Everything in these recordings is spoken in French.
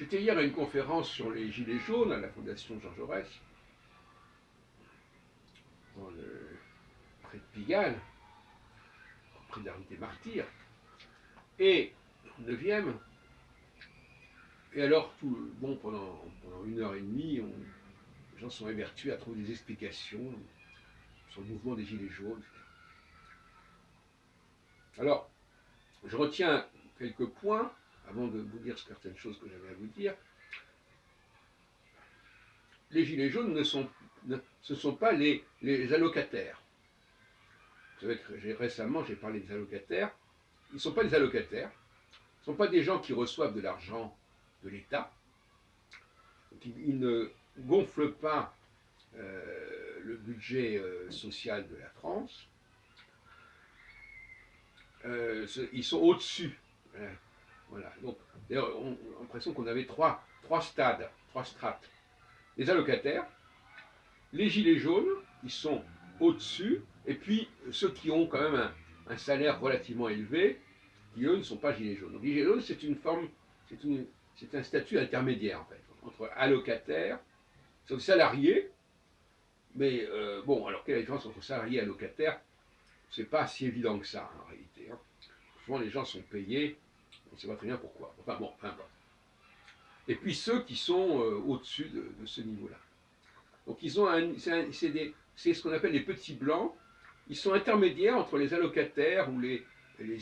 J'étais hier à une conférence sur les Gilets jaunes à la Fondation Jean Jaurès, près de Pigalle, près de la rue des Martyrs, et 9e. Et alors, pendant 1 heure et demie, les gens sont évertués à trouver des explications sur le mouvement des Gilets jaunes. Alors, je retiens quelques points avant de vous dire certaines choses que j'avais à vous dire. Les Gilets jaunes ce ne sont pas les allocataires. Vous savez que récemment, j'ai parlé des allocataires. Ils ne sont pas des allocataires. Ce ne sont pas des gens qui reçoivent de l'argent de l'État. Ils ne gonflent pas le budget social de la France. Ils sont au-dessus. Voilà. Donc, d'ailleurs, on a l'impression qu'on avait trois stades, trois strates. Les allocataires, les gilets jaunes, ils sont au-dessus, et puis ceux qui ont quand même un salaire relativement élevé, qui eux ne sont pas gilets jaunes. Donc, les gilets jaunes, c'est un statut intermédiaire en fait, entre allocataires, sauf salariés, mais bon, alors quelle est la différence entre salariés et allocataires? C'est pas si évident que ça en réalité. Souvent les gens sont payés, on ne sait pas très bien pourquoi. Enfin bon, peu importe. Et puis ceux qui sont au-dessus de ce niveau-là. Donc ils ont c'est ce qu'on appelle les petits blancs. Ils sont intermédiaires entre les allocataires ou les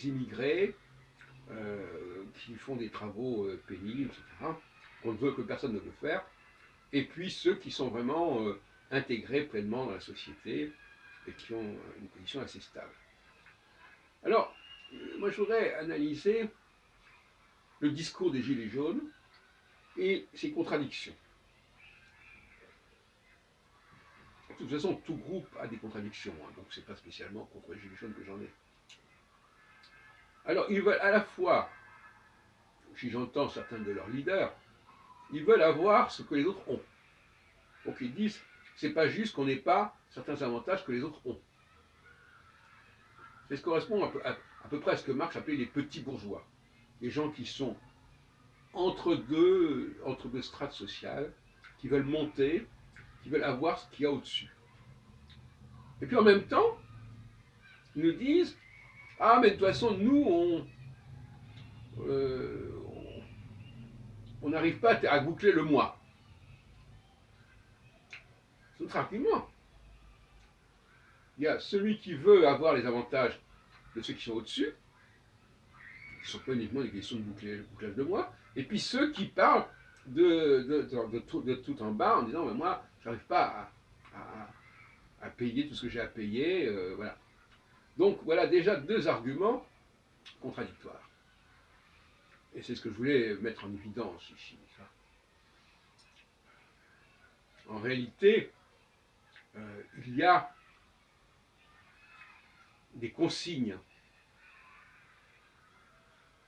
immigrés qui font des travaux pénibles, etc., que personne ne veut faire, et puis ceux qui sont vraiment intégrés pleinement dans la société et qui ont une position assez stable. Alors, moi je voudrais analyser le discours des Gilets jaunes et ses contradictions. De toute façon, tout groupe a des contradictions, donc c'est pas spécialement contre les Gilets jaunes que j'en ai. Alors, ils veulent à la fois, si j'entends certains de leurs leaders, ils veulent avoir ce que les autres ont. Donc ils disent, c'est pas juste qu'on n'ait pas certains avantages que les autres ont. Ça correspond à peu près à ce que Marx appelait les petits bourgeois. Les gens qui sont entre deux strates sociales, qui veulent monter, qui veulent avoir ce qu'il y a au-dessus. Et puis en même temps, ils nous disent, ah mais de toute façon, nous, on n'arrive pas à boucler le mois. C'est notre argument. Il y a celui qui veut avoir les avantages de ceux qui sont au-dessus, qui ne sont pas uniquement des questions de bouclage de mois, et puis ceux qui parlent de tout en bas en disant, mais moi, je n'arrive pas à payer tout ce que j'ai à payer. Voilà. Donc voilà déjà deux arguments contradictoires. Et c'est ce que je voulais mettre en évidence ici. En réalité, il y a des consignes.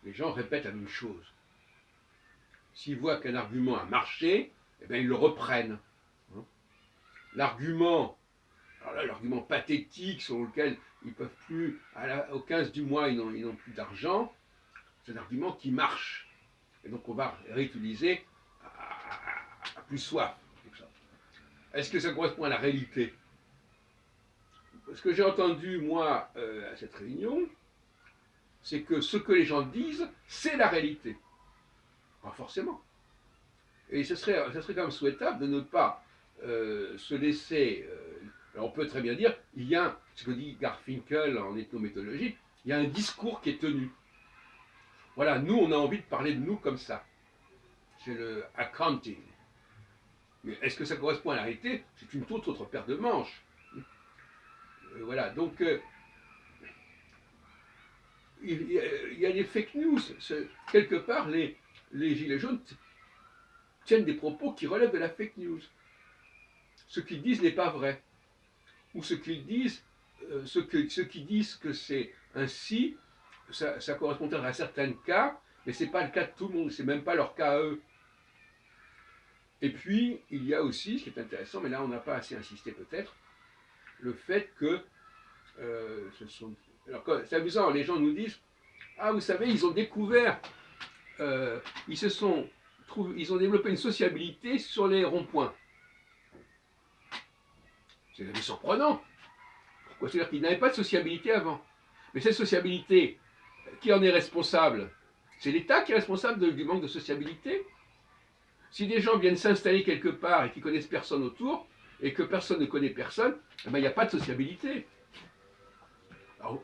Les gens répètent la même chose. S'ils voient qu'un argument a marché, eh bien, ils le reprennent. L'argument pathétique sur lequel ils ne peuvent plus, au 15 du mois, ils n'ont plus d'argent, c'est un argument qui marche. Et donc on va réutiliser à plus soif. Est-ce que ça correspond à la réalité? Ce que j'ai entendu, moi, à cette réunion, c'est que ce que les gens disent, c'est la réalité. Pas forcément. Et ce serait quand même souhaitable de ne pas se laisser... alors on peut très bien dire, il y a, ce que dit Garfinkel en ethnométhodologie, il y a un discours qui est tenu. Voilà, nous, on a envie de parler de nous comme ça. C'est le accounting. Mais est-ce que ça correspond à la réalité? C'est une toute autre paire de manches. Voilà, donc il y a des fake news. Quelque part, les gilets jaunes tiennent des propos qui relèvent de la fake news. Ce qu'ils disent n'est pas vrai. Ou ce qu'ils disent, ceux qui disent que c'est ainsi, ça correspond à certains cas, mais ce n'est pas le cas de tout le monde, c'est même pas leur cas à eux. Et puis, il y a aussi, ce qui est intéressant, mais là on n'a pas assez insisté peut-être, le fait que alors c'est amusant, les gens nous disent, ah vous savez, ils ont découvert, ils se sont ils ont développé une sociabilité sur les ronds-points. C'est surprenant. Pourquoi? C'est-à-dire qu'ils n'avaient pas de sociabilité avant. Mais cette sociabilité, qui en est responsable? C'est l'État qui est responsable du manque de sociabilité. Si des gens viennent s'installer quelque part et qui connaissent personne autour, et que personne ne connaît personne, eh ben, il n'y a pas de sociabilité.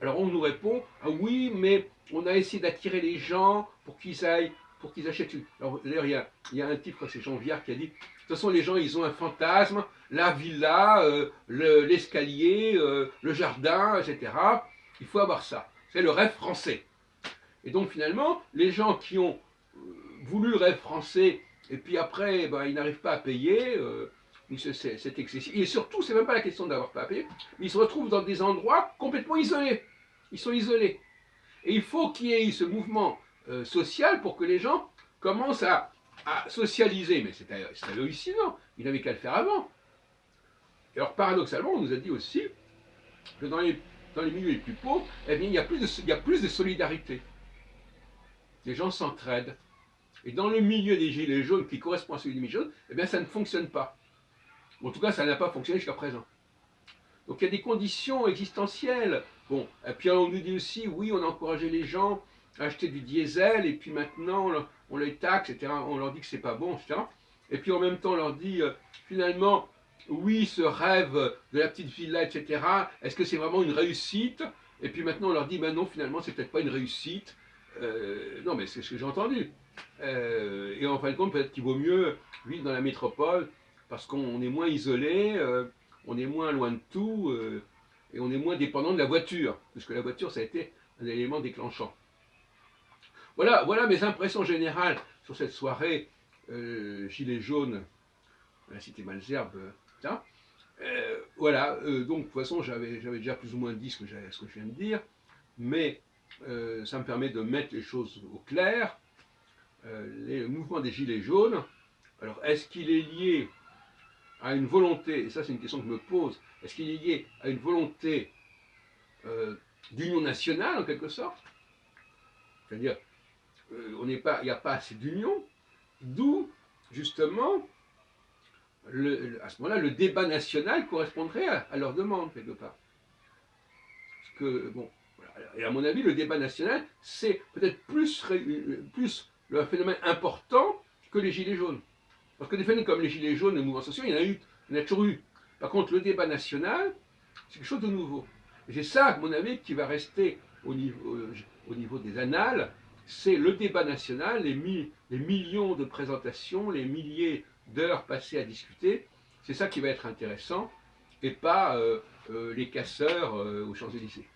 Alors on nous répond, ah oui, mais on a essayé d'attirer les gens pour qu'ils achètent une. Alors d'ailleurs, il y a un type, c'est Jean Viard, qui a dit, de toute façon, les gens, ils ont un fantasme, la villa, l'escalier, le jardin, etc. Il faut avoir ça. C'est le rêve français. Et donc finalement, les gens qui ont voulu le rêve français, et puis après, ben, ils n'arrivent pas à payer, c'est excessif. Et surtout, c'est même pas la question d'avoir pas à payer, mais ils se retrouvent dans des endroits complètement isolés. Ils sont isolés. Et il faut qu'il y ait ce mouvement social pour que les gens commencent à socialiser. Mais c'est hallucinant. Ils n'avaient qu'à le faire avant. Et alors, paradoxalement, on nous a dit aussi que dans les milieux les plus pauvres, eh bien, il y a plus de solidarité. Les gens s'entraident. Et dans le milieu des gilets jaunes, qui correspond à celui des gilets jaunes, eh bien, ça ne fonctionne pas. En tout cas, ça n'a pas fonctionné jusqu'à présent. Donc il y a des conditions existentielles. Bon, et puis on nous dit aussi, oui, on a encouragé les gens à acheter du diesel, et puis maintenant on les taxe, etc. On leur dit que c'est pas bon, etc. Et puis en même temps on leur dit, finalement, oui, ce rêve de la petite villa, etc., est-ce que c'est vraiment une réussite? Et puis maintenant on leur dit, ben non, finalement, c'est peut-être pas une réussite. Non, mais c'est ce que j'ai entendu. Et en fin de compte, peut-être qu'il vaut mieux vivre dans la métropole, parce qu'on est moins isolé, on est moins loin de tout, et on est moins dépendant de la voiture, puisque la voiture, ça a été un élément déclenchant. Voilà mes impressions générales sur cette soirée Gilets jaunes à la cité Malesherbes. Voilà, donc de toute façon, j'avais déjà plus ou moins dit ce que je viens de dire, mais ça me permet de mettre les choses au clair. Le mouvement des Gilets jaunes, alors est-ce qu'il est lié à une volonté, et ça c'est une question que je me pose, est-ce qu'il est lié à une volonté d'union nationale en quelque sorte? C'est-à-dire, il n'y a pas assez d'union, d'où justement, à ce moment-là, le débat national correspondrait à leur demande quelque part. Parce que, bon, voilà. Et à mon avis, le débat national, c'est peut-être plus le phénomène important que les Gilets jaunes. Parce que des phénomènes comme les Gilets jaunes, les mouvements sociaux, il y en a toujours eu. Par contre, le débat national, c'est quelque chose de nouveau. Et c'est ça, à mon avis, qui va rester au niveau des annales, c'est le débat national, les millions de présentations, les milliers d'heures passées à discuter. C'est ça qui va être intéressant, et pas les casseurs aux Champs-Élysées.